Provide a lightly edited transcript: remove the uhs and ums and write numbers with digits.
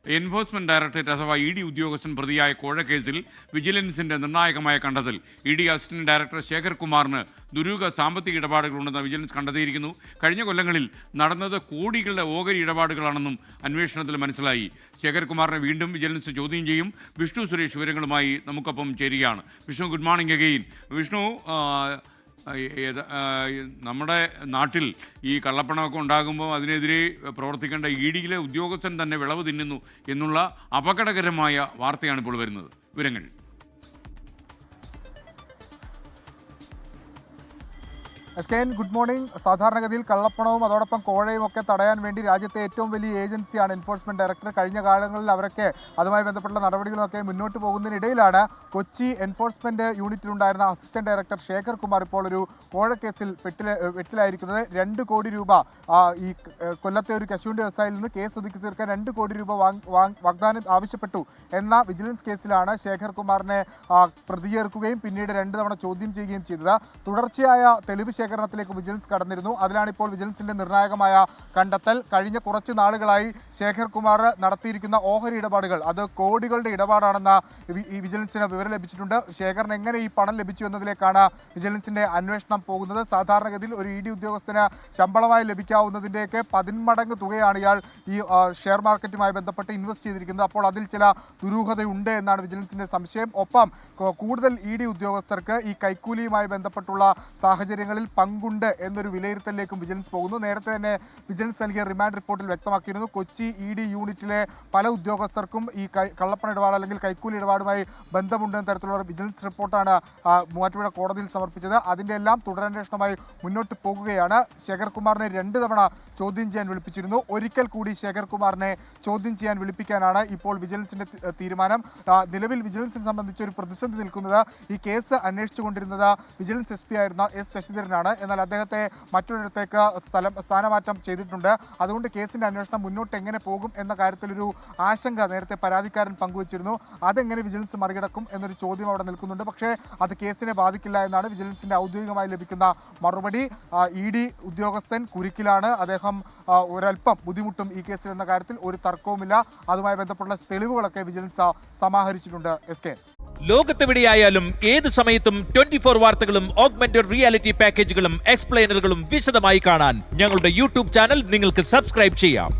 Enforcement directorate അഥവാ E D ഉദ്യോഗസ്ഥൻ പ്രതിയായ കോഴക്കേസിൽ വിജിലൻസിന്റെ നിർണായകമായ കണ്ടെത്തൽ. E D assistant director Shekhar കുമാറിന് ദുരൂഹ സാമ്പത്തിക ഇടപാടുകളുണ്ടെന്ന് വിജിലൻസ് കണ്ടെത്തിയിരിക്കുന്നു. കഴിഞ്ഞ കൊല്ലങ്ങളിൽ നടന്നത് കോടികളുടെ ഓഹരി ഇടപാടുകളാണെന്നും അന്വേഷണത്തിൽ മനസ്സിലായി. ശേഖർ കുമാറിനെ വീണ്ടും വിജിലൻസ് ചോദ്യം ചെയ്യും. വിഷ്ണു സുരേഷ് വിവരങ്ങളുമായി നമുക്കൊപ്പം ചേരുകയാണ്. Vishnu, good morning again. Vishnu, നമ്മുടെ നാട്ടിൽ ഈ കള്ളപ്പണമൊക്കെ ഉണ്ടാകുമ്പോൾ അതിനെതിരെ പ്രവർത്തിക്കേണ്ട ഇ ഡിയിലെ ഉദ്യോഗസ്ഥൻ തന്നെ വിളവ് തിന്നുന്നു എന്നുള്ള അപകടകരമായ വാർത്തയാണ് ഇപ്പോൾ വരുന്നത്. വിവരങ്ങൾ. Good morning. സാധാരണഗതിയിൽ കള്ളപ്പണവും അതോടൊപ്പം കോഴയും ഒക്കെ തടയാൻ വേണ്ടി രാജ്യത്തെ ഏറ്റവും വലിയ ഏജൻസിയാണ് എൻഫോഴ്സ്മെന്റ് ഡയറക്ടർ. കഴിഞ്ഞ കാലങ്ങളിൽ അവരൊക്കെ അതുമായി ബന്ധപ്പെട്ട നടപടികളൊക്കെ മുന്നോട്ട് പോകുന്നതിനിടയിലാണ് കൊച്ചി എൻഫോഴ്സ്മെന്റ് യൂണിറ്റിലുണ്ടായിരുന്ന അസിസ്റ്റന്റ് ഡയറക്ടർ ശേഖർ കുമാർ ഇപ്പോൾ ഒരു കോഴക്കേസിൽ വെട്ടിലായിരിക്കുന്നത്. 2 കോടി രൂപ ഈ കൊല്ലത്തെ ഒരു കശുവണ്ടി വ്യവസായിയിൽ നിന്ന് കേസ് ഒതുക്കി തീർക്കാൻ 2 കോടി രൂപ വാഗ്ദാനം ആവശ്യപ്പെട്ടു എന്ന വിജിലൻസ് കേസിലാണ് ശേഖർ കുമാറിനെ പ്രതി ചേർക്കുകയും പിന്നീട് 2 തവണ ചോദ്യം ചെയ്യുകയും ചെയ്തത്. തുടർച്ചയായ തെളിവ് ശേഖരണത്തിലേക്ക് വിജിലൻസ് കടന്നിരുന്നു. അതിലാണ് ഇപ്പോൾ വിജിലൻസിന്റെ നിർണായകമായ കണ്ടെത്തൽ. കഴിഞ്ഞ കുറച്ച് നാളുകളായി ശേഖർ കുമാർ നടത്തിയിരിക്കുന്ന ഓഹരി ഇടപാടുകൾ അത് കോടികളുടെ ഇടപാടാണെന്ന ഈ വിജിലൻസിന് വിവരം ലഭിച്ചിട്ടുണ്ട്. ശേഖറിന് എങ്ങനെ ഈ പണം ലഭിച്ചു എന്നതിലേക്കാണ് വിജിലൻസിന്റെ അന്വേഷണം പോകുന്നത്. സാധാരണഗതിയിൽ ഒരു ഇ ഡി ഉദ്യോഗസ്ഥന് ശമ്പളമായി ലഭിക്കാവുന്നതിൻ്റെയൊക്കെ 10 മടങ്ങ് തുകയാണ് ഇയാൾ ഈ ഷെയർ മാർക്കറ്റുമായി ബന്ധപ്പെട്ട് ഇൻവെസ്റ്റ് ചെയ്തിരിക്കുന്നത്. അപ്പോൾ അതിൽ ചില ദുരൂഹതയുണ്ട് എന്നാണ് വിജിലൻസിന്റെ സംശയം. ഒപ്പം കൂടുതൽ ഇ ഡി ഉദ്യോഗസ്ഥർക്ക് ഈ കൈക്കൂലിയുമായി ബന്ധപ്പെട്ടുള്ള സാഹചര്യങ്ങളിൽ പങ്കുണ്ട് എന്നൊരു വിലയിരുത്തലിലേക്കും വിജിലൻസ് പോകുന്നു. നേരത്തെ തന്നെ വിജിലൻസ് നൽകിയ റിമാൻഡ് റിപ്പോർട്ടിൽ വ്യക്തമാക്കിയിരുന്നു കൊച്ചി ഇ ഡി യൂണിറ്റിലെ പല ഉദ്യോഗസ്ഥർക്കും ഈ കള്ളപ്പണ ഇടപാട് അല്ലെങ്കിൽ കൈക്കൂലി ഇടപാടുമായി ബന്ധമുണ്ടെന്ന തരത്തിലുള്ള വിജിലൻസ് റിപ്പോർട്ടാണ് മൂവാറ്റുപുഴ കോടതിയിൽ സമർപ്പിച്ചത്. അതിൻ്റെ എല്ലാം തുടരന്വേഷണമായി മുന്നോട്ട് പോകുകയാണ്. ശേഖർ കുമാറിനെ 2 തവണ ചോദ്യം ചെയ്യാൻ വിളിപ്പിച്ചിരുന്നു. ഒരിക്കൽ കൂടി ശേഖർ കുമാറിനെ ചോദ്യം ചെയ്യാൻ വിളിപ്പിക്കാനാണ് ഇപ്പോൾ വിജിലൻസിന്റെ തീരുമാനം. നിലവിൽ വിജിലൻസിനെ സംബന്ധിച്ച് ഒരു പ്രതിസന്ധി നിൽക്കുന്നത് ഈ കേസ് അന്വേഷിച്ചുകൊണ്ടിരുന്നത് വിജിലൻസ് എസ് പി ആയിരുന്ന എസ് ശശിധരനാണ്. എന്നാൽ അദ്ദേഹത്തെ മറ്റൊരിടത്തേക്ക് സ്ഥാനമാറ്റം ചെയ്തിട്ടുണ്ട്. അതുകൊണ്ട് കേസിന്റെ അന്വേഷണം മുന്നോട്ട് എങ്ങനെ പോകും എന്ന കാര്യത്തിലൊരു ആശങ്ക നേരത്തെ പരാതിക്കാരൻ പങ്കുവച്ചിരുന്നു. അതെങ്ങനെ വിജിലൻസ് മറികടക്കും എന്നൊരു ചോദ്യം അവിടെ നിൽക്കുന്നുണ്ട്. പക്ഷേ അത് കേസിനെ ബാധിക്കില്ല എന്നാണ് വിജിലൻസിന്റെ ഔദ്യോഗികമായി ലഭിക്കുന്ന മറുപടി. ഇ ഡി ഉദ്യോഗസ്ഥൻ കുരുക്കിലാണ്. അദ്ദേഹം ഒരല്പം ബുദ്ധിമുട്ടും ഈ കേസിൽ എന്ന കാര്യത്തിൽ ഒരു തർക്കവുമില്ല. അതുമായി ബന്ധപ്പെട്ട തെളിവുകളൊക്കെ വിജിലൻസ് സമാഹരിച്ചിട്ടുണ്ട്. ലോകത്തെവിടെയായാലും ഏത് സമയത്തും 24 വാർത്തകളും ഓഗ്മെന്റഡ് റിയാലിറ്റി പാക്കേജുകളും എക്സ്പ്ലെയിനറുകളും വിശദമായി കാണാൻ ഞങ്ങളുടെ യൂട്യൂബ് ചാനൽ നിങ്ങൾക്ക് സബ്സ്ക്രൈബ് ചെയ്യാം.